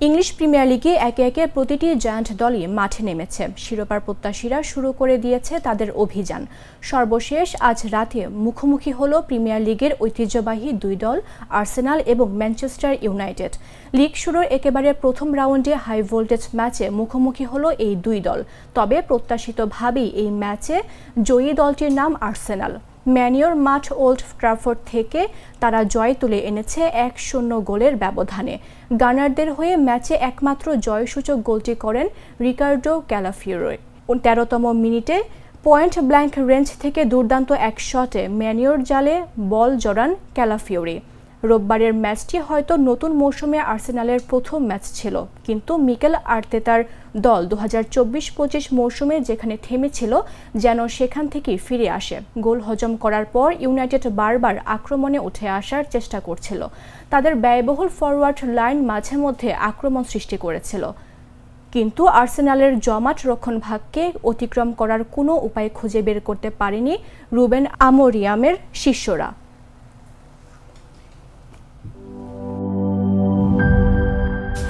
English premier লিগে একে একে প্রতিটি জায়ান্ট দলই মাঠে নেমেছে। শিরোপার প্রত্যাশীরা শুরু করে দিয়েছে তাদের অভিযান। সর্বশেষ আজ রাতে মুখোমুখি হলো প্রিমিয়ার লিগের ঐতিহ্যবাহী দুই দল আর্সেনাল এবং ম্যানচেস্টার ইউনাইটেড। লিগ শুরুর একেবারে প্রথম রাউন্ডে হাই ভোল্টেজ ম্যাচে মুখোমুখি হলো এই দুই দল। তবে প্রত্যাশিতভাবেই এই ম্যাচে জয়ী দলটির নাম আর্সেনাল। ম্যানিওর মাঠ ওল্ড ট্রাফোর্ড থেকে তারা জয় তুলে এনেছে 1-0 গোলের ব্যবধানে। গানারদের হয়ে ম্যাচে একমাত্র জয়সূচক গোলটি করেন রিকার্ডো ক্যালাফিওরি। 13তম মিনিটে পয়েন্ট ব্ল্যাঙ্ক রেঞ্জ থেকে দুর্দান্ত এক শটে ম্যানিওর জালে বল জড়ান ক্যালাফিওরি। রোববারের ম্যাচটি হয়তো নতুন মৌসুমে আর্সেনালের প্রথম ম্যাচ ছিল, কিন্তু মিকেল আর্তেতার দল 2024-25 মৌসুমে যেখানে থেমেছিল যেন সেখান থেকেই ফিরে আসে। গোল হজম করার পর ইউনাইটেড বারবার আক্রমণে উঠে আসার চেষ্টা করছিল। তাদের ব্যয়বহুল ফরওয়ার্ড লাইন মাঝে মধ্যে আক্রমণ সৃষ্টি করেছিল, কিন্তু আর্সেনালের জমাট রক্ষণভাগকে অতিক্রম করার কোনো উপায় খুঁজে বের করতে পারেনি রুবেন আমোরিয়ামের শিষ্যরা।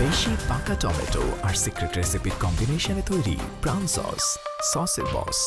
দেশি পাকা টমেটো আর সিক্রেট রেসিপির কম্বিনেশনে তৈরি প্রাউন সসের বস।